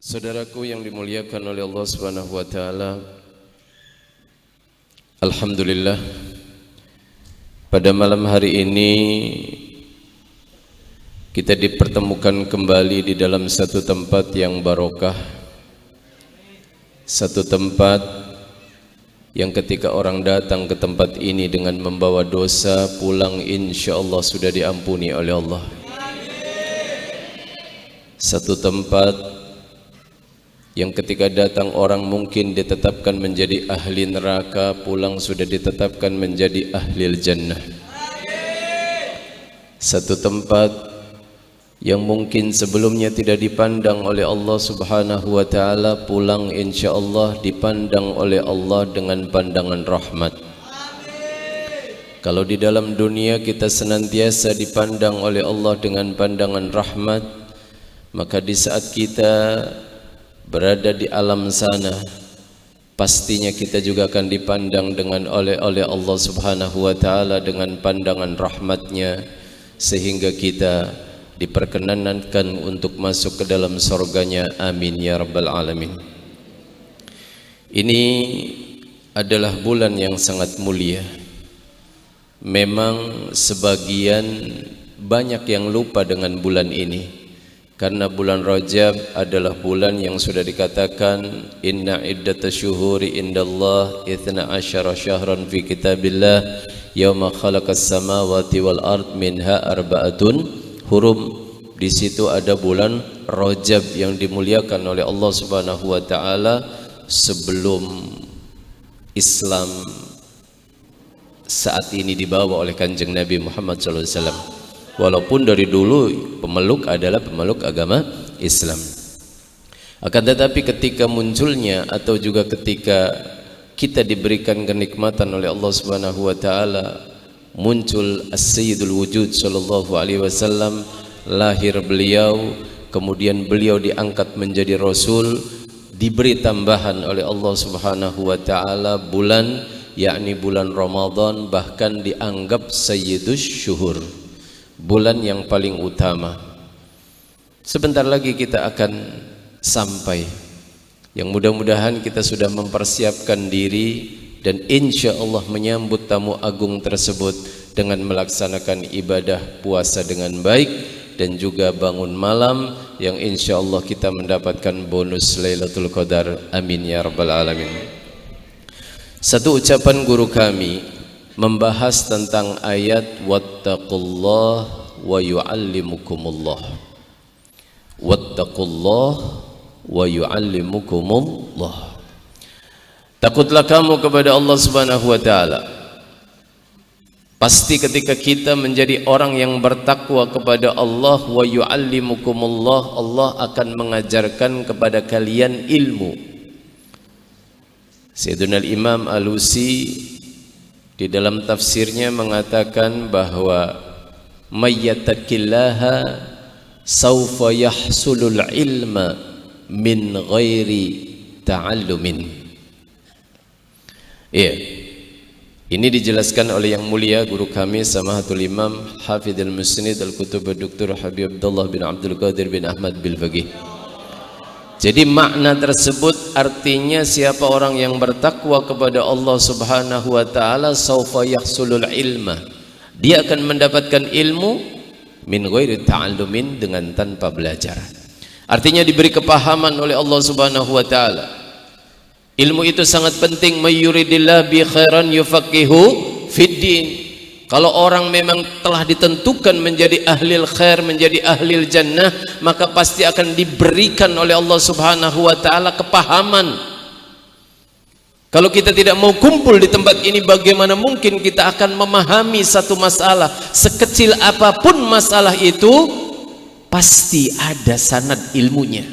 Saudaraku yang dimuliakan oleh Allah Subhanahu wa taala, alhamdulillah pada malam hari ini kita dipertemukan kembali di dalam satu tempat yang barokah, satu tempat yang ketika orang datang ke tempat ini dengan membawa dosa, pulang insyaallah sudah diampuni oleh Allah. Satu tempat yang ketika datang orang mungkin ditetapkan menjadi ahli neraka, pulang sudah ditetapkan menjadi ahli jannah. Satu tempat yang mungkin sebelumnya tidak dipandang oleh Allah Subhanahu wa taala, pulang insyaallah dipandang oleh Allah dengan pandangan rahmat. Kalau di dalam dunia kita senantiasa dipandang oleh Allah dengan pandangan rahmat, maka di saat kita berada di alam sana, pastinya kita juga akan dipandang dengan oleh Allah Subhanahu wa taala dengan pandangan rahmatnya, sehingga kita diperkenankan untuk masuk ke dalam surganya. Amin ya rabbal alamin. Ini adalah bulan yang sangat mulia. Memang sebagian banyak yang lupa dengan bulan ini, karena bulan Rajab adalah bulan yang sudah dikatakan inna iddatash syuhuri indallah 12 syahran fi kitabillah yauma khalaqas samawati wal ard minha arba'atun hurum. Di situ ada bulan Rajab yang dimuliakan oleh Allah Subhanahu wa taala sebelum Islam saat ini dibawa oleh Kanjeng Nabi Muhammad sallallahu alaihi wasallam. Walaupun dari dulu pemeluk adalah pemeluk agama Islam, akan tetapi ketika munculnya atau juga ketika kita diberikan kenikmatan oleh Allah Subhanahu wa taala, muncul As-Sayyidul Wujud sallallahu alaihi wasallam, lahir beliau, kemudian beliau diangkat menjadi rasul, diberi tambahan oleh Allah Subhanahu wa taala bulan, yakni bulan Ramadan, bahkan dianggap Sayyidus Syuhur, bulan yang paling utama. Sebentar lagi kita akan sampai, yang mudah-mudahan kita sudah mempersiapkan diri dan insya Allah menyambut tamu agung tersebut dengan melaksanakan ibadah puasa dengan baik dan juga bangun malam yang insya Allah kita mendapatkan bonus Lailatul Qadar. Amin ya rabbal alamin. Satu ucapan guru kami membahas tentang ayat wattaqullah wa yu'allimukumullah. Wattaqullah wa yu'allimukumullah. Takutlah kamu kepada Allah Subhanahu wa taala. Pasti ketika kita menjadi orang yang bertakwa kepada Allah, wa yu'allimukumullah, Allah akan mengajarkan kepada kalian ilmu. Sayyidina Imam Alusi di dalam tafsirnya mengatakan bahwa mayyattaqillaha sawfa yahsulul ilma min ghairi ta'allumin. Iya, ini dijelaskan oleh yang mulia guru kami Samahatul Imam Hafidhul Musnid Al-Kutub Dr. Habib Abdullah bin Abdul Qadir bin Ahmad Bil-Faqih. Jadi makna tersebut artinya siapa orang yang bertakwa kepada Allah Subhanahu wa taala saufa yahsulul ilma, dia akan mendapatkan ilmu min ghairi ta'allumin, dengan tanpa belajar. Artinya diberi kepahaman oleh Allah Subhanahu wa taala. Ilmu itu sangat penting. May yuridillah bi khairan yufaqihu fid din. Kalau orang memang telah ditentukan menjadi ahlil khair, menjadi ahlil jannah, maka pasti akan diberikan oleh Allah Subhanahu wa taala kepahaman. Kalau kita tidak mau kumpul di tempat ini, bagaimana mungkin kita akan memahami satu masalah? Sekecil apapun masalah itu, pasti ada sanad ilmunya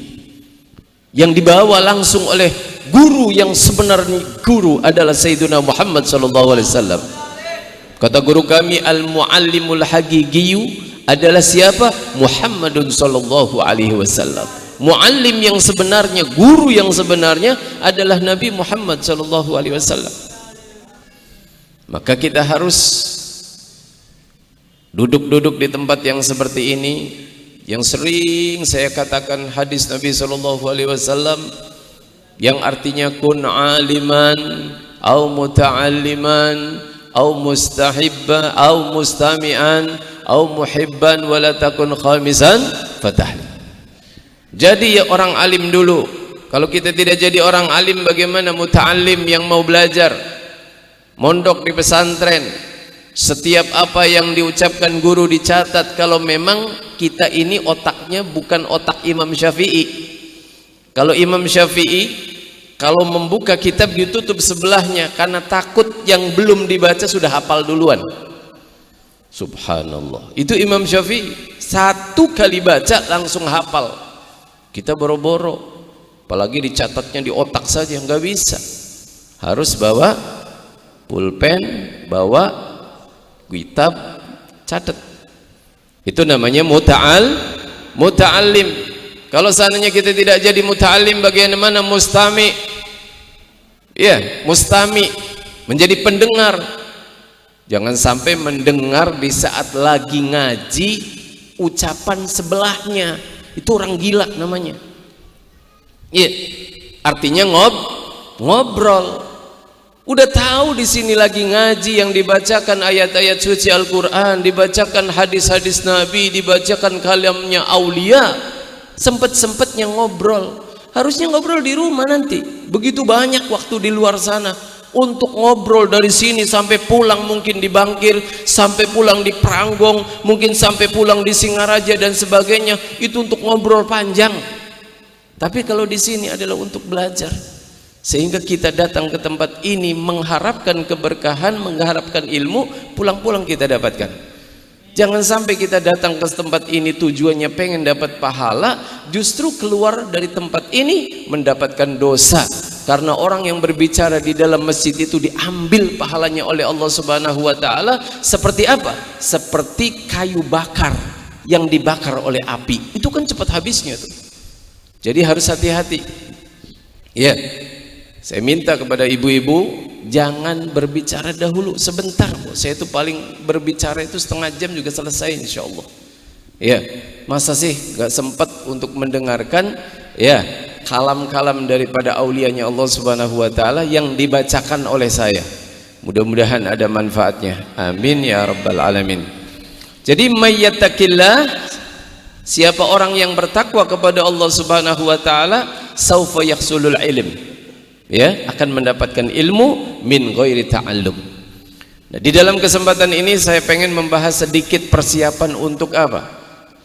yang dibawa langsung oleh guru yang sebenarnya guru adalah Sayyidina Muhammad sallallahu alaihi wasallam. Kata guru kami, al-muallimul haqiqiyyu adalah siapa? Muhammadun sallallahu alaihi wasallam. Muallim yang sebenarnya, guru yang sebenarnya adalah Nabi Muhammad sallallahu alaihi wasallam. Maka kita harus duduk-duduk di tempat yang seperti ini Yang sering saya katakan hadis Nabi sallallahu alaihi wasallam yang artinya kun aliman au muta'alliman au mustahibban au mustami'an au muhibban wala takun khamisan fatahli. Jadi ya orang alim dulu. Kalau kita tidak jadi orang alim, bagaimana muta'allim yang mau belajar mondok di pesantren? Setiap apa yang diucapkan guru dicatat. Kalau memang kita ini otaknya bukan otak Imam Syafi'i. Kalau Imam Syafi'i, kalau membuka kitab ditutup sebelahnya karena takut yang belum dibaca sudah hafal duluan. Subhanallah. Itu Imam Syafi'i, satu kali baca langsung hafal. Kita boro-boro, apalagi dicatatnya di otak saja, nggak bisa. Harus bawa pulpen, bawa kitab, catat. Itu namanya muta'allim. Kalau seandainya kita tidak jadi muta'allim, bagaimana mustami? Ya, mustami, menjadi pendengar. Jangan sampai mendengar di saat lagi ngaji ucapan sebelahnya. Itu orang gila namanya. Ya, artinya ngobrol. Udah tahu di sini lagi ngaji, yang dibacakan ayat-ayat suci Al-Quran, dibacakan hadis-hadis Nabi, dibacakan kalamnya aulia, sempet-sempetnya ngobrol. Harusnya ngobrol di rumah nanti. Begitu banyak waktu di luar sana untuk ngobrol dari sini sampai pulang, mungkin di Bangkir, sampai pulang di Pranggong, mungkin sampai pulang di Singaraja dan sebagainya. Itu untuk ngobrol panjang. Tapi kalau di sini adalah untuk belajar. Sehingga kita datang ke tempat ini mengharapkan keberkahan, mengharapkan ilmu, pulang-pulang kita dapatkan. Jangan sampai kita datang ke tempat ini tujuannya pengen dapat pahala, justru keluar dari tempat ini mendapatkan dosa. Karena orang yang berbicara di dalam masjid itu diambil pahalanya oleh Allah Subhanahu wa taala seperti apa? Seperti kayu bakar yang dibakar oleh api. Itu kan cepat habisnya tuh. Jadi harus hati-hati. Ya. Saya minta kepada ibu-ibu jangan berbicara dahulu, sebentar kok. Saya itu paling berbicara itu setengah jam juga selesai insyaallah. Ya, masa sih gak sempat untuk mendengarkan ya kalam-kalam daripada aulianya Allah Subhanahu wa taala yang dibacakan oleh saya. Mudah-mudahan ada manfaatnya. Amin ya rabbal alamin. Jadi mayyattaqillah, siapa orang yang bertakwa kepada Allah Subhanahu wa taala, saufa yahsulul ilm. Ya, akan mendapatkan ilmu min ghairi ta'allum. Nah, di dalam kesempatan ini saya pengen membahas sedikit persiapan untuk apa?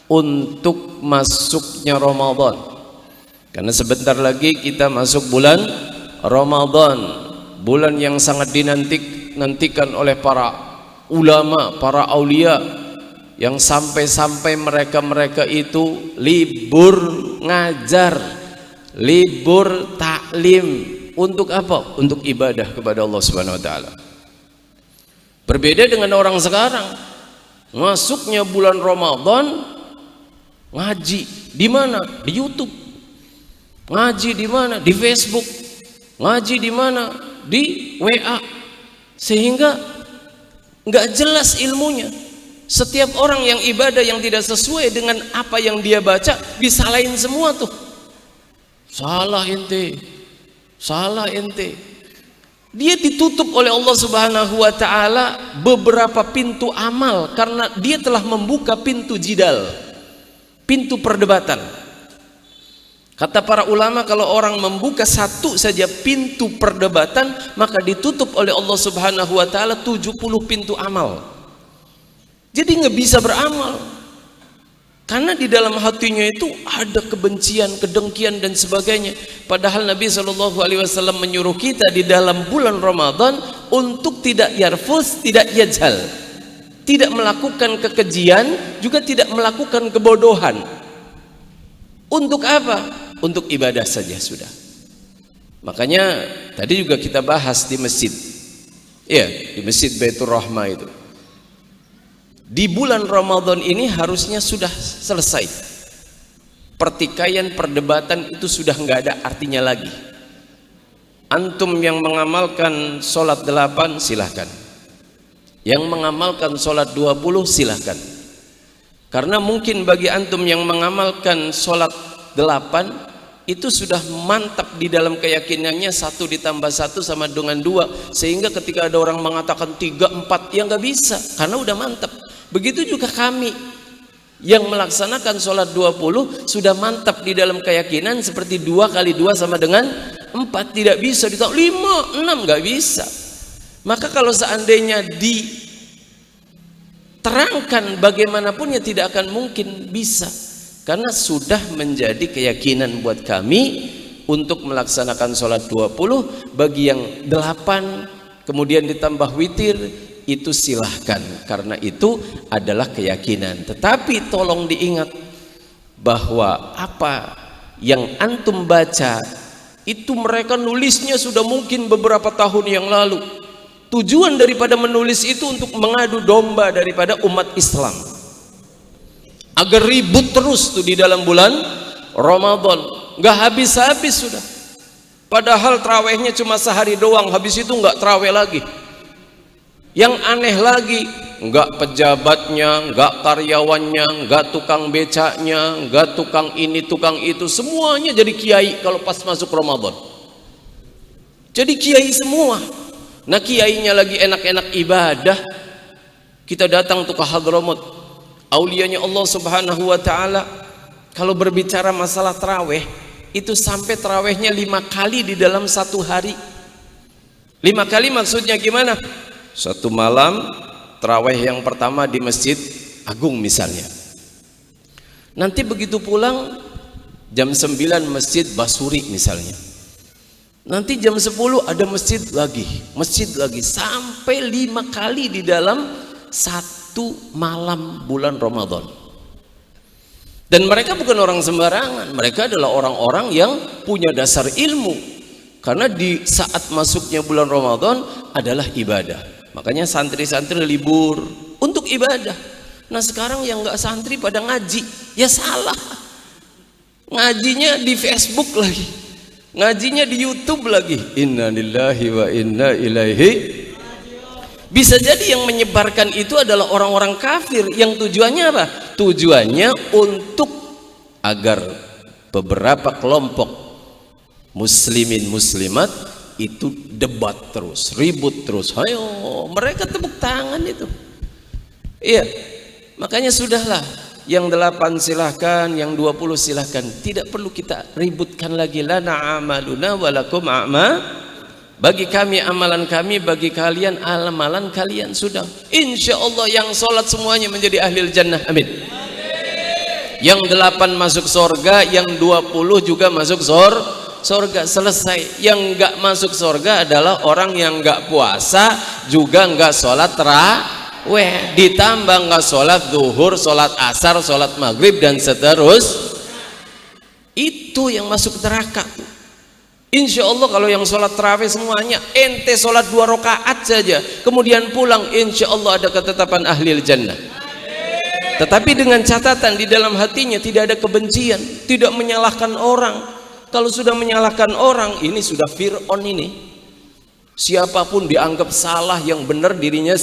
Untuk masuknya Ramadan. Karena sebentar lagi kita masuk bulan Ramadan, bulan yang sangat dinantikan oleh para ulama, para aulia, yang sampai-sampai mereka itu libur ngajar, libur taklim. Untuk apa? Untuk ibadah kepada Allah Subhanahu wa taala. Berbeda dengan orang sekarang. Masuknya bulan Ramadan, ngaji di mana? Di YouTube. Ngaji di mana? Di Facebook. Ngaji di mana? Di WA. Sehingga enggak jelas ilmunya. Setiap orang yang ibadah yang tidak sesuai dengan apa yang dia baca disalahin semua tuh. Salah ente. Salah ente. Dia ditutup oleh Allah Subhanahu wa taala beberapa pintu amal karena dia telah membuka pintu jidal, pintu perdebatan. Kata para ulama, kalau orang membuka satu saja pintu perdebatan, maka ditutup oleh Allah Subhanahu wa taala 70 pintu amal. Jadi nggak bisa beramal. Karena di dalam hatinya itu ada kebencian, kedengkian dan sebagainya. Padahal Nabi SAW menyuruh kita di dalam bulan Ramadan untuk tidak yarfus, tidak yajhal, tidak melakukan kekejian, juga tidak melakukan kebodohan. Untuk apa? Untuk ibadah saja sudah. Makanya tadi juga kita bahas di masjid. Ya, di Masjid Baitur Rahmah itu. Di bulan Ramadan ini harusnya sudah selesai. Pertikaian, perdebatan itu sudah nggak ada artinya lagi. Antum yang mengamalkan sholat 8 silahkan. Yang mengamalkan sholat 20 silahkan. Karena mungkin bagi antum yang mengamalkan sholat 8 itu sudah mantap di dalam keyakinannya 1 ditambah 1 sama dengan 2, sehingga ketika ada orang mengatakan 3, 4 ya nggak bisa karena udah mantap. Begitu juga kami yang melaksanakan sholat 20 sudah mantap di dalam keyakinan seperti 2 kali 2 sama dengan 4, tidak bisa ditambah 5, 6 nggak bisa. Maka kalau seandainya diterangkan bagaimanapun ya tidak akan mungkin bisa, karena sudah menjadi keyakinan buat kami untuk melaksanakan sholat 20. Bagi yang 8 kemudian ditambah witir itu silahkan, karena itu adalah keyakinan. Tetapi tolong diingat bahwa apa yang antum baca itu mereka nulisnya sudah mungkin beberapa tahun yang lalu. Tujuan daripada menulis itu untuk mengadu domba daripada umat Islam agar ribut terus tuh di dalam bulan Ramadan, nggak habis-habis sudah. Padahal trawehnya cuma sehari doang, habis itu nggak traweh lagi. Yang aneh lagi, nggak pejabatnya, nggak karyawannya, nggak tukang becaknya, nggak tukang ini tukang itu, semuanya jadi kiai kalau pas masuk Ramadan. Jadi kiai semua. Nah kiainya lagi enak-enak ibadah, kita datang tuh ke Hadramut, aulianya Allah subhanahu wa ta'ala. Kalau berbicara masalah taraweh, itu sampai tarawehnya 5 kali di dalam satu hari. 5 kali maksudnya gimana? Satu malam taraweh yang pertama di Masjid Agung misalnya, nanti begitu pulang jam 9 Masjid Basuri misalnya, nanti jam 10 ada masjid lagi, sampai 5 kali di dalam satu malam bulan Ramadan. Dan mereka bukan orang sembarangan, mereka adalah orang-orang yang punya dasar ilmu, karena di saat masuknya bulan Ramadan adalah ibadah. Makanya santri-santri libur untuk ibadah. Nah sekarang yang nggak santri pada ngaji, ya salah. Ngajinya di Facebook lagi, ngajinya di YouTube lagi. Inna lillahi wa inna ilaihi. Bisa jadi yang menyebarkan itu adalah orang-orang kafir yang tujuannya apa? Tujuannya untuk agar beberapa kelompok muslimin muslimat itu debat terus, ribut terus. Ayo, mereka tepuk tangan itu. Iya, makanya sudahlah. Yang 8 silahkan, yang 20 silahkan. Tidak perlu kita ributkan lagi. Lana amaluna walakum a'ma. Bagi kami amalan kami, bagi kalian amalan kalian. Sudah, insya Allah yang sholat semuanya menjadi ahli jannah. Amin. Yang 8 masuk surga, yang 20 juga masuk surga. Selesai. Yang enggak masuk surga adalah orang yang enggak puasa, juga enggak sholat taraweh, ditambah enggak sholat zuhur, sholat asar, sholat maghrib dan seterusnya. Itu yang masuk neraka tuh. Insya Allah kalau yang sholat taraweh semuanya, ente sholat 2 rakaat saja kemudian pulang, insya Allah ada ketetapan ahli jannah. Tetapi dengan catatan di dalam hatinya tidak ada kebencian, tidak menyalahkan orang. Kalau sudah menyalahkan orang, ini sudah Fir'aun ini. Siapapun dianggap salah, yang benar dirinya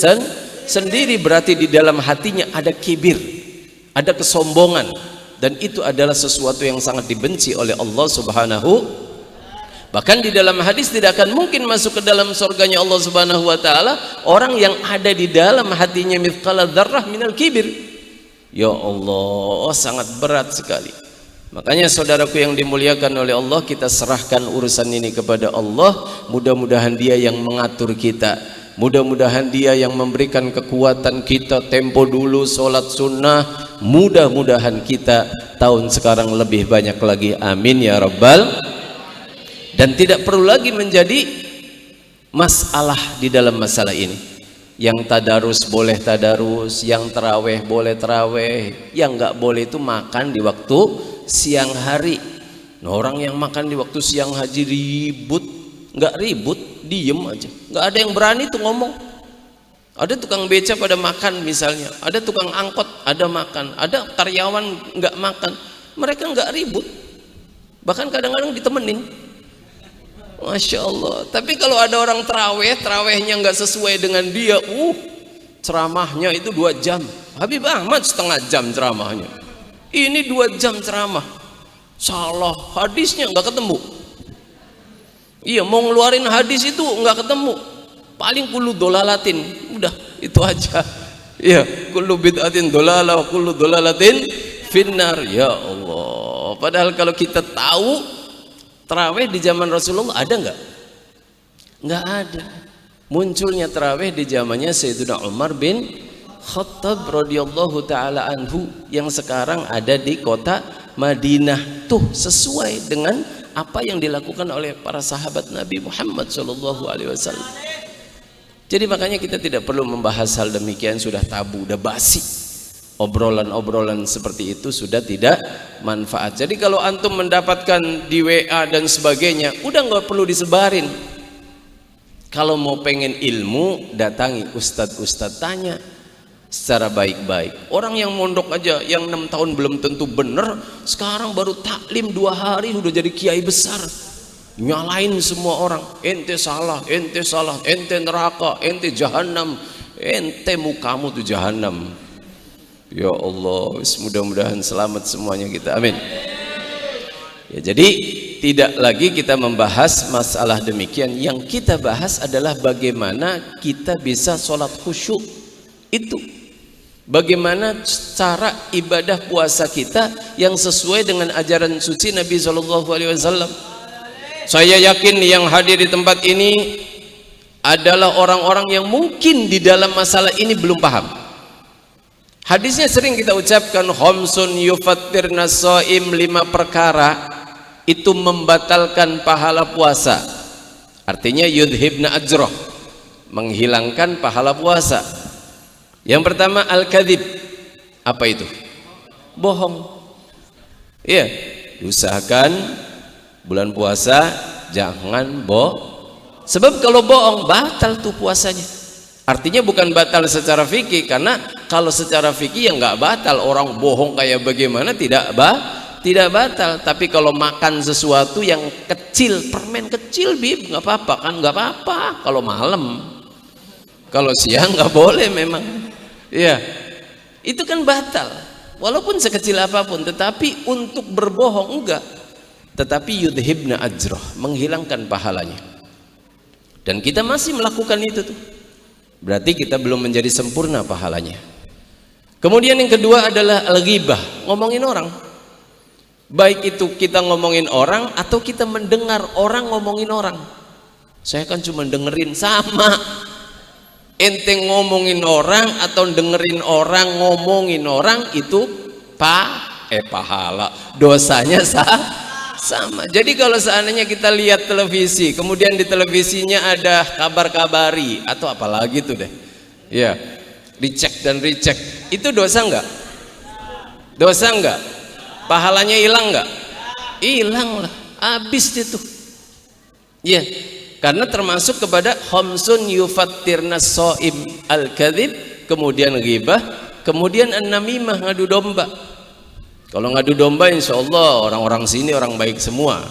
sendiri. Berarti di dalam hatinya ada kibir, ada kesombongan, dan itu adalah sesuatu yang sangat dibenci oleh Allah subhanahu. Bahkan di dalam hadis tidak akan mungkin masuk ke dalam surganya Allah subhanahu wa ta'ala orang yang ada di dalam hatinya mithqala dzarrah minal kibir. Ya Allah, sangat berat sekali. Makanya saudaraku yang dimuliakan oleh Allah, kita serahkan urusan ini kepada Allah. Mudah-mudahan Dia yang mengatur kita, mudah-mudahan Dia yang memberikan kekuatan kita tempo dulu sholat sunnah. Mudah-mudahan kita tahun sekarang lebih banyak lagi, amin ya rabbal. Dan tidak perlu lagi menjadi masalah di dalam masalah ini. Yang tadarus boleh tadarus, yang taraweh boleh taraweh, yang nggak boleh itu makan di waktu siang hari. Nah, orang yang makan di waktu siang hari ribut, nggak ribut, diem aja, nggak ada yang berani tuh ngomong. Ada tukang beca pada makan misalnya, ada tukang angkot ada makan, ada karyawan nggak makan, mereka nggak ribut, bahkan kadang-kadang ditemenin. Masya Allah. Tapi kalau ada orang taraweh, tarawehnya nggak sesuai dengan dia, ceramahnya itu 2 jam. Habib Ahmad setengah jam ceramahnya, ini 2 jam ceramah, salah hadisnya nggak ketemu. Iya, mau ngeluarin hadis itu nggak ketemu, paling kullu dolalatin, udah itu aja. Iya, kullu bid'atin dolalah, kullu dolalatin finnar. Ya Allah, padahal kalau kita tahu tarawih di zaman Rasulullah ada nggak? Nggak ada. Munculnya tarawih di zamannya Sayyidina Umar bin Khattab radhiyallahu taala anhu yang sekarang ada di kota Madinah. Tuh sesuai dengan apa yang dilakukan oleh para sahabat Nabi Muhammad sallallahu alaihi wasallam. Jadi makanya kita tidak perlu membahas hal demikian, sudah tabu, sudah basi. Obrolan-obrolan seperti itu sudah tidak manfaat. Jadi kalau antum mendapatkan di WA dan sebagainya, udah nggak perlu disebarin. Kalau mau pengen ilmu, datangi ustadz-ustadz, tanya secara baik-baik. Orang yang mondok aja yang 6 tahun belum tentu bener, sekarang baru taklim 2 hari sudah jadi kiai besar, nyalain semua orang, ente salah, ente neraka, ente jahanam, ente mukamu tuh jahanam. Ya Allah, mudah-mudahan selamat semuanya kita, amin. Ya, jadi tidak lagi kita membahas masalah demikian. Yang kita bahas adalah bagaimana kita bisa sholat khusyuk. Itu bagaimana cara ibadah puasa kita yang sesuai dengan ajaran suci Nabi SAW. Saya yakin yang hadir di tempat ini adalah orang-orang yang mungkin di dalam masalah ini belum paham. Hadisnya sering kita ucapkan, khamsun yufattirna shaim, 5 perkara itu membatalkan pahala puasa. Artinya yudhibna ajroh, menghilangkan pahala puasa. Yang pertama al-kadzib. Apa itu? Bohong. Iya, usahakan bulan puasa jangan bohong. Sebab kalau bohong batal tuh puasanya. Artinya bukan batal secara fikih, karena kalau secara fikih ya nggak batal. Orang bohong kayak bagaimana tidak batal. Tapi kalau makan sesuatu yang kecil, permen kecil, bib, nggak apa-apa kan? Nggak apa-apa kalau malam. Kalau siang nggak boleh memang. Ya, itu kan batal. Walaupun sekecil apapun, tetapi untuk berbohong enggak. Tetapi yudhibna ajroh, menghilangkan pahalanya. Dan kita masih melakukan itu tuh. Berarti kita belum menjadi sempurna pahalanya. Kemudian yang kedua adalah al-ghibah, ngomongin orang. Baik itu kita ngomongin orang atau kita mendengar orang ngomongin orang. Saya kan cuma dengerin, sama. Ente ngomongin orang atau dengerin orang ngomongin orang itu pahala, dosanya sama. Jadi kalau seandainya kita lihat televisi, kemudian di televisinya ada kabar-kabari atau apalagi itu deh, ya, dicek dan recheck, itu dosa enggak? Dosa enggak? Pahalanya hilang enggak? Hilang lah, habis itu. Ya, karena termasuk kepada khamsun yufattirna shaim, al-kadzib, kemudian ghibah, kemudian an-namimah, ngadu domba. Kalau ngadu domba insya Allah orang-orang sini orang baik semua,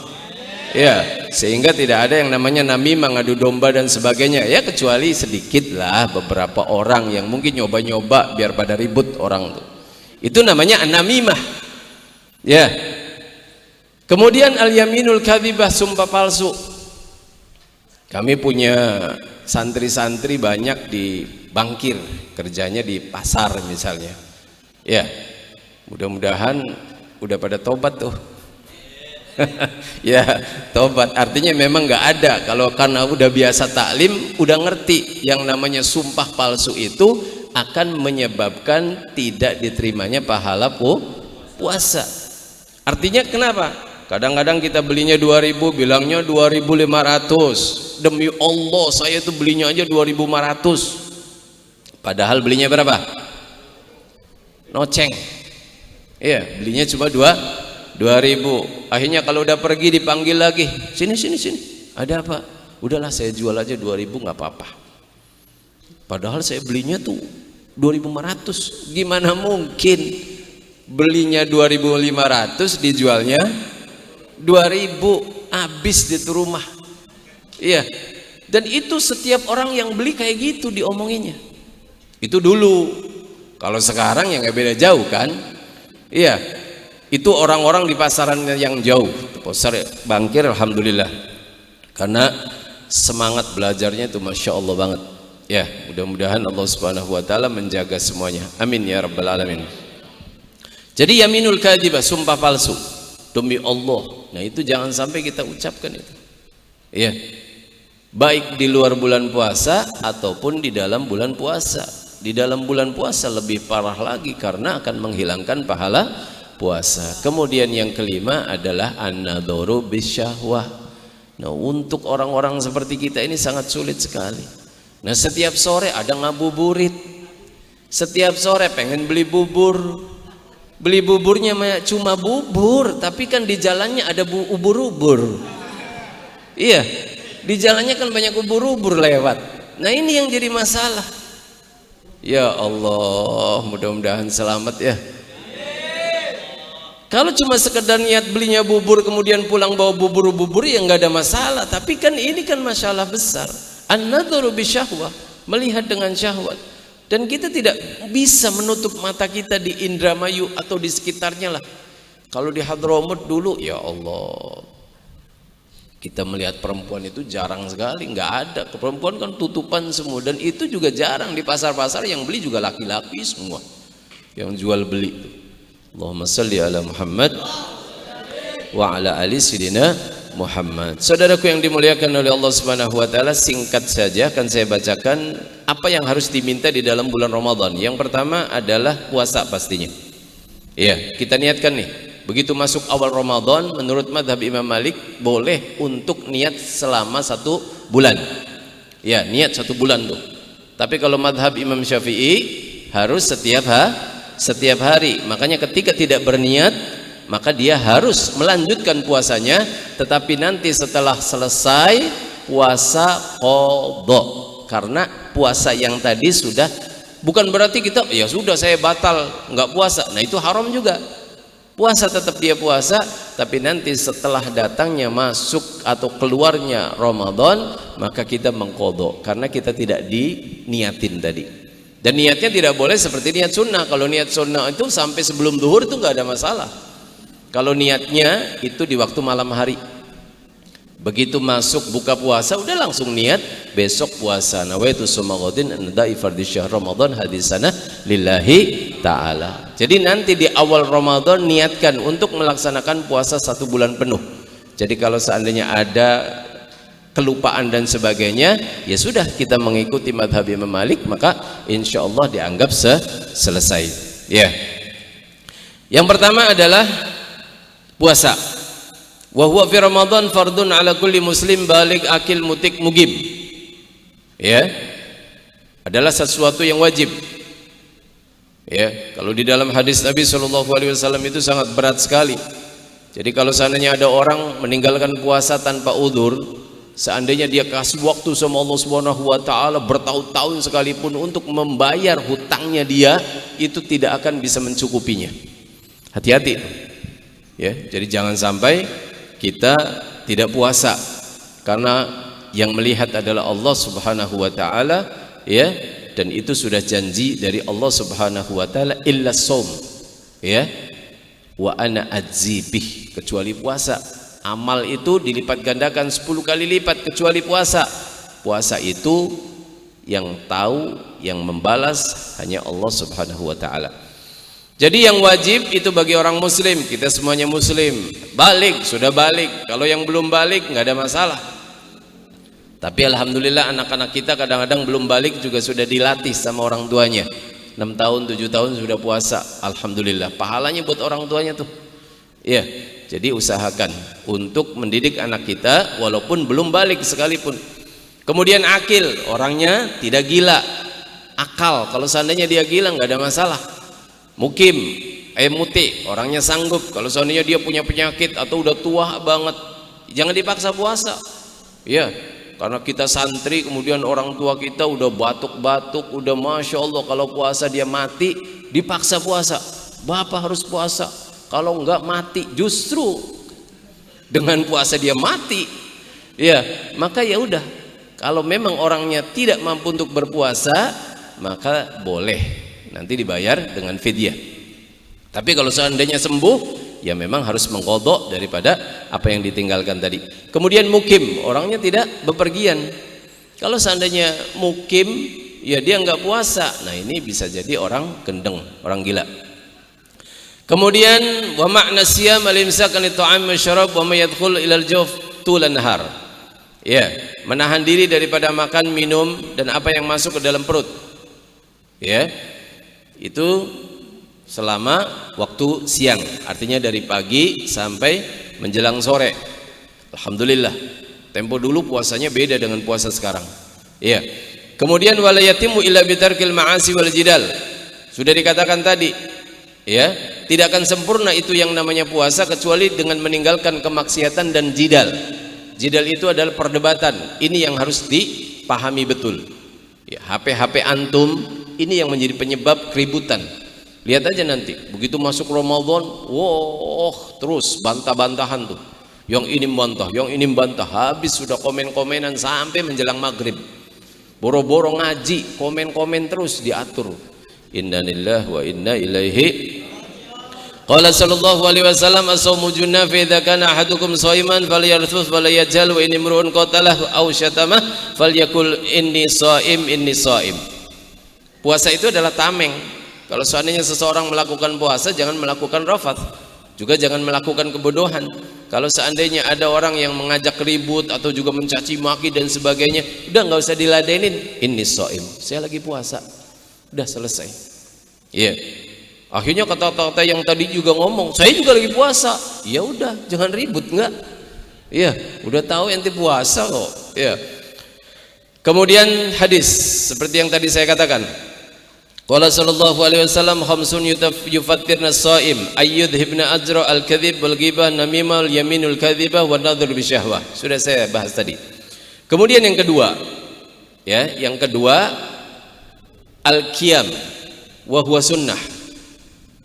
ya, sehingga tidak ada yang namanya namimah, ngadu domba dan sebagainya, ya, kecuali sedikit lah beberapa orang yang mungkin nyoba-nyoba biar pada ribut orang tuh, itu namanya an-namimah, ya. Kemudian al-yaminul kadzibah, sumpah palsu. Kami punya santri-santri banyak di bangkir, kerjanya di pasar misalnya, ya. Mudah-mudahan udah pada tobat tuh. Ya, tobat. Artinya memang nggak ada. Kalau karena udah biasa taklim, udah ngerti yang namanya sumpah palsu itu akan menyebabkan tidak diterimanya pahala puasa. Artinya kenapa? Kadang-kadang kita belinya 2.000, bilangnya 2.500. Demi Allah saya tuh belinya aja 2.500. Padahal belinya berapa? Noceng. Iya, belinya cuma 2.000. Akhirnya kalau udah pergi dipanggil lagi, sini. Ada apa? Udahlah saya jual aja 2.000, nggak apa-apa. Padahal saya belinya tuh 2.500. Gimana mungkin belinya 2.500 dijualnya 2.000, habis di rumah. Iya. Dan itu setiap orang yang beli kayak gitu diomonginnya. Itu dulu. Kalau sekarang ya nggak beda jauh kan. Iya, itu orang-orang di pasaran yang jauh, pasar Bangkir, alhamdulillah, karena semangat belajarnya itu masya Allah banget. Ya, mudah-mudahan Allah Subhanahu Wa Taala menjaga semuanya. Amin ya rabbal alamin. Jadi yaminul kadhibah, sumpah palsu demi Allah. Nah itu jangan sampai kita ucapkan itu. Iya, baik di luar bulan puasa ataupun di dalam bulan puasa. Di dalam bulan puasa lebih parah lagi karena akan menghilangkan pahala puasa. Kemudian yang kelima adalah an-nadharu bisyahwah. Nah, untuk orang-orang seperti kita ini sangat sulit sekali. Nah, setiap sore ada ngabuburit. Setiap sore pengen beli bubur. Beli buburnya cuma bubur, tapi kan di jalannya ada ubur-ubur. Iya, di jalannya kan banyak ubur-ubur lewat. Nah, ini yang jadi masalah. Ya Allah, mudah-mudahan selamat ya. Kalau cuma sekedar niat belinya bubur kemudian pulang bawa bubur ya nggak ada masalah. Tapi kan ini kan masalah besar. An-nadharu bisyahwah, melihat dengan syahwat. Dan kita tidak bisa menutup mata kita di Indramayu atau di sekitarnya lah. Kalau di Hadramut dulu, ya Allah, kita melihat perempuan itu jarang sekali, nggak ada. Perempuan kan tutupan semua, dan itu juga jarang di pasar-pasar. Yang beli juga laki-laki semua yang jual beli. Allahumma salli ala Muhammad wa ala ali sidina Muhammad. Saudaraku yang dimuliakan oleh Allah Subhanahu Wa Taala, singkat saja akan saya bacakan apa yang harus diminta di dalam bulan Ramadan. Yang pertama adalah puasa pastinya. Iya, kita niatkan nih. Begitu masuk awal Ramadan, menurut madhab Imam Malik boleh untuk niat selama 1 bulan. Ya, niat 1 bulan tuh. Tapi kalau madhab Imam Syafi'i harus setiap hari. Makanya ketika tidak berniat, maka dia harus melanjutkan puasanya. Tetapi nanti setelah selesai puasa qadha, karena puasa yang tadi sudah, bukan berarti kita ya sudah saya batal nggak puasa. Nah itu haram juga. Puasa tetap dia puasa, tapi nanti setelah datangnya masuk atau keluarnya Ramadan, maka kita mengqadha karena kita tidak diniatin tadi. Dan niatnya tidak boleh seperti niat sunnah. Kalau niat sunnah itu sampai sebelum zuhur itu nggak ada masalah. Kalau niatnya itu di waktu malam hari. Begitu masuk buka puasa udah langsung niat besok puasa. Nawaitu sumaghadin an-nada'i fardhi syahr Ramadan hadisana lillahi ta'ala. Jadi nanti di awal Ramadan niatkan untuk melaksanakan puasa 1 bulan penuh. Jadi kalau seandainya ada kelupaan dan sebagainya, ya sudah kita mengikuti madhab Imam Malik, maka insya Allah dianggap selesai. Ya. Yang pertama adalah puasa. Wa huwa fi Ramadan fardun ala kulli muslim baligh akil mutik mugim. Ya. Adalah sesuatu yang wajib. Ya, kalau di dalam hadis Nabi Shallallahu Alaihi Wasallam itu sangat berat sekali. Jadi kalau seandainya ada orang meninggalkan puasa tanpa udzur, seandainya dia kasih waktu sama Allah Subhanahu Wa Taala bertahun-tahun sekalipun untuk membayar hutangnya dia, itu tidak akan bisa mencukupinya. Hati-hati. Ya, jadi jangan sampai kita tidak puasa karena yang melihat adalah Allah Subhanahu Wa Taala, ya, dan itu sudah janji dari Allah Subhanahu Wa Taala, illa shaum, ya, wa ana adzibih, kecuali puasa. Amal itu dilipat gandakan 10 kali lipat kecuali puasa. Puasa itu yang tahu, yang membalas hanya Allah Subhanahu Wa Taala. Jadi yang wajib itu bagi orang muslim, kita semuanya muslim, balik, sudah balik. Kalau yang belum balik nggak ada masalah. Tapi alhamdulillah anak-anak kita kadang-kadang belum balik juga sudah dilatih sama orang tuanya. 6 tahun, 7 tahun sudah puasa. Alhamdulillah, pahalanya buat orang tuanya tuh. Iya, jadi usahakan untuk mendidik anak kita walaupun belum balik sekalipun. Kemudian akil, orangnya tidak gila. Akal, kalau seandainya dia gila nggak ada masalah. Mukim, muti, orangnya sanggup. Kalau seandainya dia punya penyakit atau udah tua banget, jangan dipaksa puasa. Ya, karena kita santri, kemudian orang tua kita udah batuk-batuk, udah masya Allah, kalau puasa dia mati, dipaksa puasa. Bapak harus puasa, kalau enggak mati. Justru dengan puasa dia mati. Ya, maka ya udah. Kalau memang orangnya tidak mampu untuk berpuasa, maka boleh. nanti dibayar dengan fidyah. Tapi kalau seandainya sembuh, ya memang harus mengqadha daripada apa yang ditinggalkan tadi. Kemudian mukim, orangnya tidak bepergian. Kalau seandainya mukim, ya dia nggak puasa. Nah ini bisa jadi orang gendeng, orang gila. Kemudian wa ma'na siyam al-imsak an ta'am wa syarab wa ma yadkhul ila al-jawf tulan nahar. Ya, menahan diri daripada makan, minum dan apa yang masuk ke dalam perut. Ya. Itu selama waktu siang, artinya dari pagi sampai menjelang sore. Alhamdulillah. Tempo dulu puasanya beda dengan puasa sekarang. Ya. Kemudian wala yatimu illa bitarkil ma'asi wal jidal. Sudah dikatakan tadi, ya, tidak akan sempurna itu yang namanya puasa kecuali dengan meninggalkan kemaksiatan dan jidal. Jidal itu adalah perdebatan. Ini yang harus dipahami betul. Ya, HP-HP antum ini yang menjadi penyebab keributan. Lihat aja nanti, begitu masuk Ramadan, terus bantah-bantahan tuh. Yang ini membantah, yang ini membantah. Habis sudah komen-komenan sampai menjelang maghrib. Boro-boro ngaji, komen-komen terus diatur. Inna lillahi wa inna ilaihi. Qala sallallahu alaihi wasallam as-shaumu junnah fa idza kana ahadukum shaiman falyarthus wa la yajhal wa in imru'un qatalahu aw syatamah falyakul inni shaim inni shaim. Puasa itu adalah tameng. Kalau seandainya seseorang melakukan puasa, jangan melakukan rafath, juga jangan melakukan kebodohan. Kalau seandainya ada orang yang mengajak ribut atau juga mencaci maki dan sebagainya, udah nggak usah diladenin. Inni shaim, saya lagi puasa. Udah selesai. Iya. Akhirnya kata-kata yang tadi juga ngomong, saya juga lagi puasa. Ya udah, jangan ribut, enggak. Iya, udah tahu ente puasa kok. Iya. Kemudian hadis seperti yang tadi saya katakan. Qala sallallahu alaihi wasallam khamsun yufattirna as-shaim ayyudhibna ajra al-kadhib wal ghibah namimah wal yaminul kadhibah wan nadhur bi syahwah. Sudah saya bahas tadi. Kemudian yang kedua, ya, yang kedua al-qiyam wa huwa sunnah.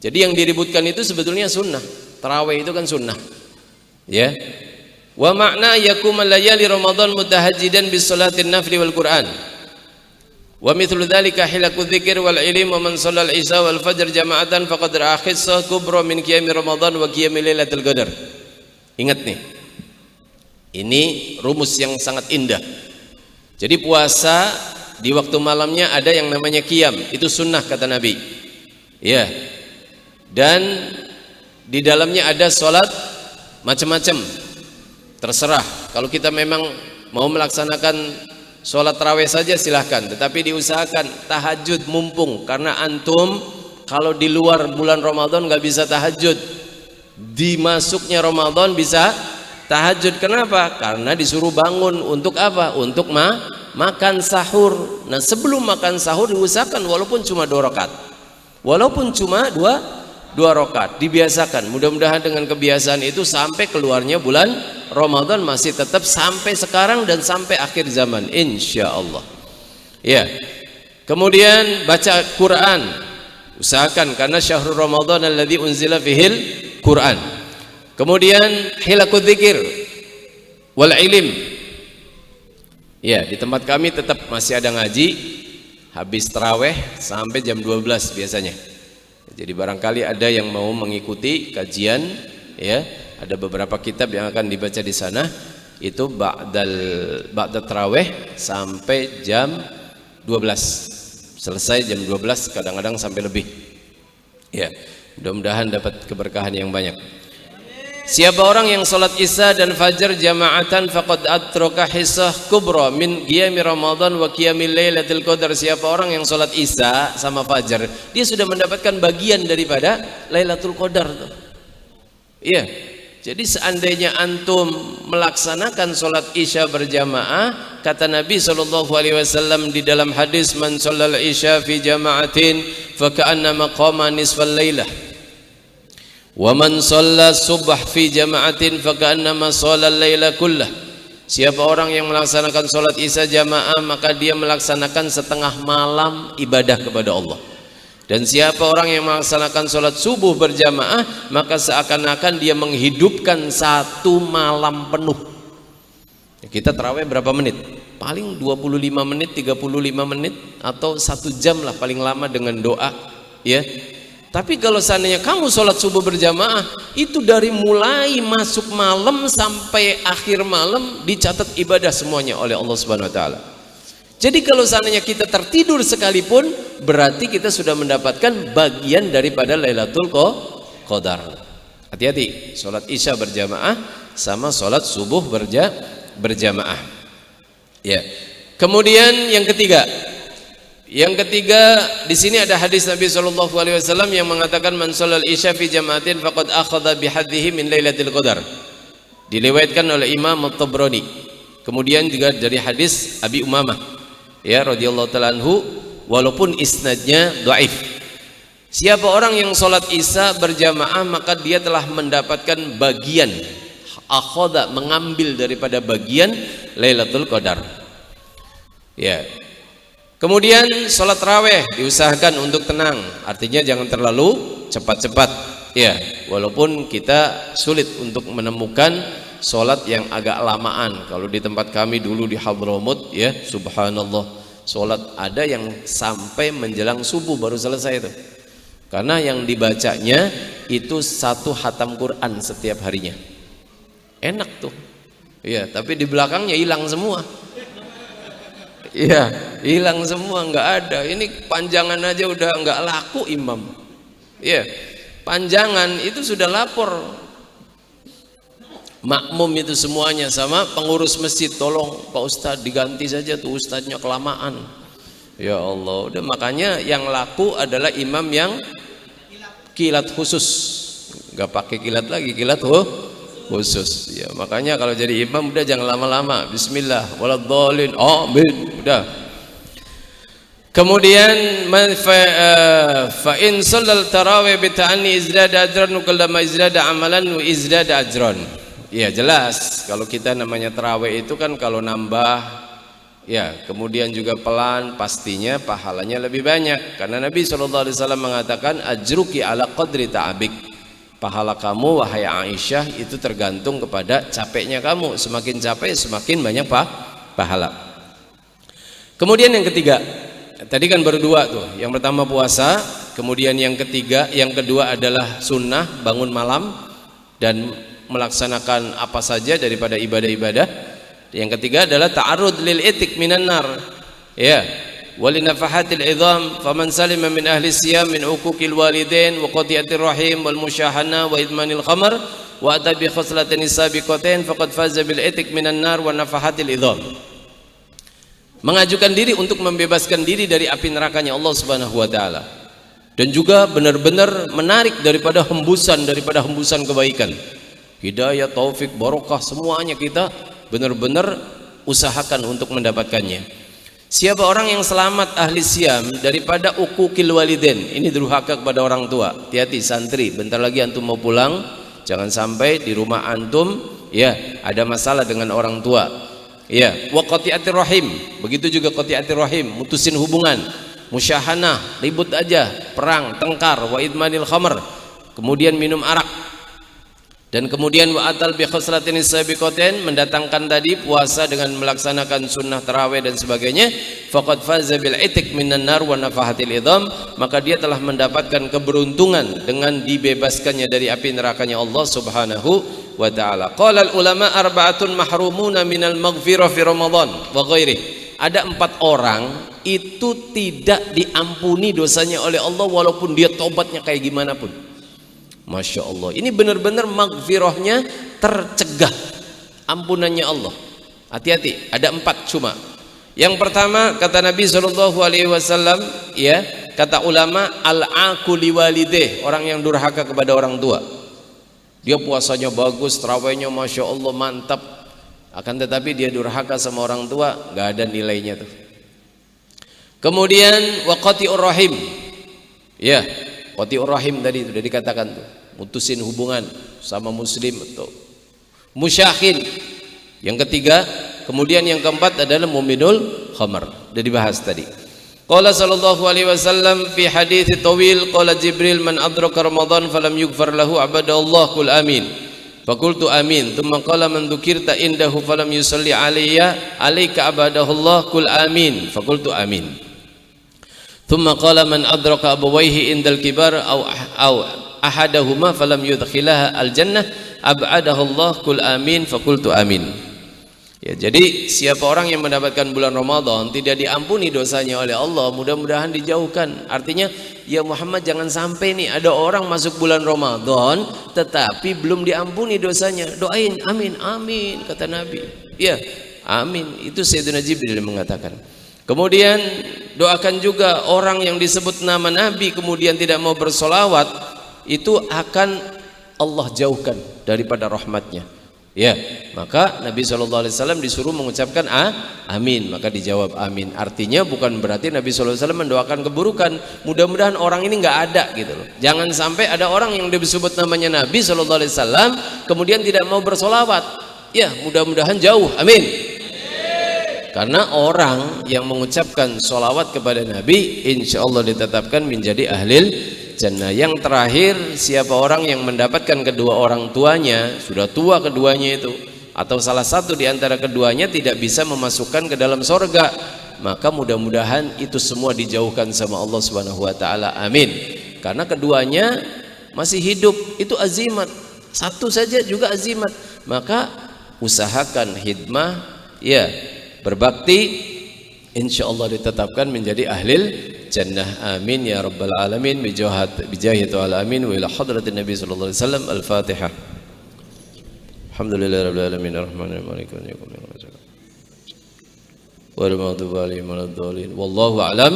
Jadi yang diributkan itu sebetulnya sunnah. Tarawih itu kan sunnah. Ya. Wa makna yakumal layali Ramadan mutahajjidan bis salatin nafli wal Qur'an. Wa mithlu dzalika hilaku dzikir wal ilm wa man shallal isya wal fajr jama'atan faqad ra'a khissah kubra min qiyam Ramadan wa qiyam lailatul qadar. Ingat nih. Ini rumus yang sangat indah. Jadi puasa di waktu malamnya ada yang namanya qiyam, itu sunnah kata Nabi. Ya. Dan di dalamnya ada sholat macam-macam, terserah. Kalau kita memang mau melaksanakan sholat tarawih saja silahkan, tetapi diusahakan tahajud mumpung, karena antum kalau di luar bulan Ramadan nggak bisa tahajud, di masuknya Ramadan bisa tahajud. Kenapa? Karena disuruh bangun untuk apa? Untuk makan sahur. Nah sebelum makan sahur diusahakan walaupun cuma 2 rakaat, walaupun cuma dua rakaat, dibiasakan. Mudah-mudahan dengan kebiasaan itu sampai keluarnya bulan Ramadan masih tetap sampai sekarang dan sampai akhir zaman, insya Allah. Ya. Kemudian baca Quran, usahakan, karena syahrul Ramadan alladzi unzila fihil Quran. Kemudian hilakul dzikir wal ilm. Ya, di tempat kami tetap masih ada ngaji habis tarawih sampai jam 12 biasanya. Jadi barangkali ada yang mau mengikuti kajian, ya, ada beberapa kitab yang akan dibaca di sana. Itu ba'da tarawih sampai jam 12. Selesai jam 12, kadang-kadang sampai lebih. Ya, mudah-mudahan dapat keberkahan yang banyak. Siapa orang yang salat Isya dan Fajar jama'atan faqad atraka hissah kubra min qiyami Ramadan wa qiyamil lailatul qadar. Siapa orang yang salat Isya sama Fajar, dia sudah mendapatkan bagian daripada Lailatul Qadar. Iya. Jadi seandainya antum melaksanakan salat Isya berjamaah, kata Nabi SAW di dalam hadis, man shallal Isya fi jama'atin fa ka'annama qama nisfal lailah. Wa man shalla subh fi jama'atin fa ka'annama shalla al-laila kullah. Siapa orang yang melaksanakan salat Isya jamaah, maka dia melaksanakan setengah malam ibadah kepada Allah. Dan siapa orang yang melaksanakan salat subuh berjamaah, maka seakan-akan dia menghidupkan 1 malam penuh. Kita tarawih berapa menit? Paling 25 menit, 35 menit, atau 1 jam lah paling lama dengan doa ya. Tapi kalau seandainya kamu sholat subuh berjamaah, itu dari mulai masuk malam sampai akhir malam dicatat ibadah semuanya oleh Allah Subhanahu wa taala. Jadi kalau seandainya kita tertidur sekalipun, berarti kita sudah mendapatkan bagian daripada Lailatul Qadar. Hati-hati, sholat Isya berjamaah sama sholat subuh berjamaah. Ya. Kemudian yang ketiga di sini ada hadis Nabi sallallahu alaihi wasallam yang mengatakan man sholal isya fi jama'atin faqad akhadha bihadhihi min lailatul qadar. Diriwayatkan oleh Imam At-Tabrani. Kemudian juga dari hadis Abi Umamah ya radhiyallahu taala anhu, walaupun isnadnya dhaif. Siapa orang yang sholat Isya berjamaah maka dia telah mendapatkan bagian, akhadha, mengambil daripada bagian Lailatul Qadar. Ya. Kemudian sholat raweh diusahakan untuk tenang, artinya jangan terlalu cepat-cepat ya, walaupun kita sulit untuk menemukan sholat yang agak lamaan. Kalau di tempat kami dulu di Hadramut ya, subhanallah, sholat ada yang sampai menjelang subuh baru selesai itu, karena yang dibacanya itu 1 khatam Quran setiap harinya. Enak tuh ya, tapi di belakangnya hilang semua. Iya, hilang semua, nggak ada. Ini panjangan aja udah nggak laku imam. Iya, panjangan itu sudah lapor makmum itu semuanya sama pengurus masjid, tolong Pak Ustadz diganti saja tuh ustadznya kelamaan. Ya Allah, udah makanya yang laku adalah imam yang kilat khusus, nggak pakai kilat lagi, kilat khusus ya. Makanya kalau jadi imam udah jangan lama-lama, bismillah waladhdallin, amin, udah. Kemudian fa in shallal tarawih bi ta'anni izdada ajran kullama izdada amalan wa izdada ajran. Ya jelas, kalau kita namanya tarawih itu kan kalau nambah ya, kemudian juga pelan, pastinya pahalanya lebih banyak, karena Nabi SAW mengatakan ajruki ala qadri ta'abik. Pahala kamu wahai Aisyah itu tergantung kepada capeknya kamu, semakin capek semakin banyak pahala. Kemudian yang ketiga, tadi kan baru 2 tuh, yang pertama puasa, kemudian yang kedua adalah sunnah bangun malam dan melaksanakan apa saja daripada ibadah-ibadah. Yang ketiga adalah ta'arrud lil itik minan nar ya, walinafahatil idham, faman salima min ahli siyam min uquqil walidain wa qati'atir rahim wal musyahana wa idmanil khamar wa atabi khoslatin sabiqatain faqad faza bil itik minan nar wa nafahatil idham. Mengajukan diri untuk membebaskan diri dari api nerakanya Allah Subhanahu wa taala, dan juga benar-benar menarik daripada hembusan kebaikan, hidayah, taufik, barokah, semuanya kita benar-benar usahakan untuk mendapatkannya. Siapa orang yang selamat ahli siam daripada uquqil walidain, ini durhaka kepada orang tua. Hati-hati santri, bentar lagi antum mau pulang, jangan sampai di rumah antum ya ada masalah dengan orang tua. Ya, wa qati'atir rahim, begitu juga qati'atir rahim, mutusin hubungan, musyahanah, ribut aja, perang, tengkar, wa idmanil khamr, kemudian minum arak. Dan kemudian wa atal bi khoslatin sabiqatain, mendatangkan tadi puasa dengan melaksanakan sunnah tarawih dan sebagainya, faqad faza bil itik minan nar wa nafahatil idham, maka dia telah mendapatkan keberuntungan dengan dibebaskannya dari api nerakanya Allah Subhanahu wa taala. Qala al ulama arba'atun mahrumuna minal maghfirah fi Ramadan wa ghairihi. Ada 4 orang itu tidak diampuni dosanya oleh Allah walaupun dia tobatnya kayak gimana pun. Masya Allah, ini benar-benar maghfirahnya tercegah, ampunannya Allah. Hati-hati, ada 4 cuma. Yang pertama kata Nabi SAW ya, kata ulama, al-aqu liwalideh, orang yang durhaka kepada orang tua. Dia puasanya bagus, tarawihnya Masya Allah mantap, akan tetapi dia durhaka sama orang tua, nggak ada nilainya tuh. Kemudian waqati'ur rahim ya, qati'ur rahim tadi sudah dikatakan tuh, mutusin hubungan sama muslim atau musyahin. Yang ketiga, kemudian yang keempat adalah muminul khamar, sudah dibahas tadi. Qala sallallahu alaihi wasallam fi hadits tawil, qala Jibril man adraka Ramadan falam yughfar lahu abadallah qul amin. Faqultu amin. Tsumma qala man dzukirta indahu falam yusalli alayka abadahullah qul amin. Faqultu amin. Thumma qala man adraka abawayhi indal kibar aw ahadahuma falam yudkhilaha al-jannah ab'adahu Allah kul amin fakultu amin. Ya, jadi siapa orang yang mendapatkan bulan Ramadan tidak diampuni dosanya oleh Allah, mudah-mudahan dijauhkan. Artinya, ya Muhammad jangan sampai nih ada orang masuk bulan Ramadan tetapi belum diampuni dosanya. Doain amin amin kata Nabi. Ya, amin. Itu Sayyidina Jibril mengatakan. Kemudian doakan juga orang yang disebut nama Nabi kemudian tidak mau bersolawat, itu akan Allah jauhkan daripada rahmatnya. Ya, maka Nabi SAW disuruh mengucapkan amin, maka dijawab amin. Artinya bukan berarti Nabi SAW mendoakan keburukan. Mudah-mudahan orang ini nggak ada gitu loh. Jangan sampai ada orang yang disebut namanya Nabi SAW kemudian tidak mau bersolawat. Ya, mudah-mudahan jauh, amin. Karena orang yang mengucapkan solawat kepada Nabi, insya Allah ditetapkan menjadi ahlil jannah. Yang terakhir, siapa orang yang mendapatkan kedua orang tuanya, sudah tua keduanya itu, atau salah satu di antara keduanya tidak bisa memasukkan ke dalam sorga, maka mudah-mudahan itu semua dijauhkan sama Allah Subhanahu wa ta'ala, amin. Karena keduanya masih hidup, itu azimat. Satu saja juga azimat. Maka usahakan hidmah, ya, berbakti, insya Allah ditetapkan menjadi ahlil jannah, amin ya rabbal alamin bijahi ta'ala amin wa ila hadratin nabi sallallahu alaihi wasallam. Al-Fatihah. Alhamdulillahi rabbil alamin arrahmanir rahim maliki yaumiddin wal maghdubi alaihim waladdallin wallahu a'lam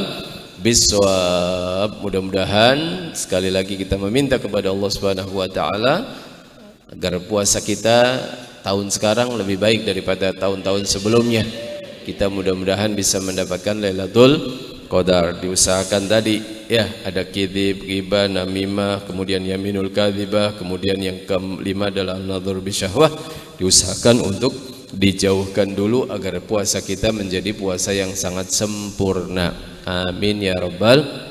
bissawab. Mudah-mudahan sekali lagi kita meminta kepada Allah Subhanahu wa taala agar puasa kita tahun sekarang lebih baik daripada tahun-tahun sebelumnya. Kita mudah-mudahan bisa mendapatkan Lailatul Qadar. Diusahakan tadi ya, ada kidib, ghibah, namimah, kemudian yaminul kadzibah, kemudian yang kelima adalah an-nadhur bisyahwah. Diusahakan untuk dijauhkan dulu agar puasa kita menjadi puasa yang sangat sempurna. Amin ya rabbal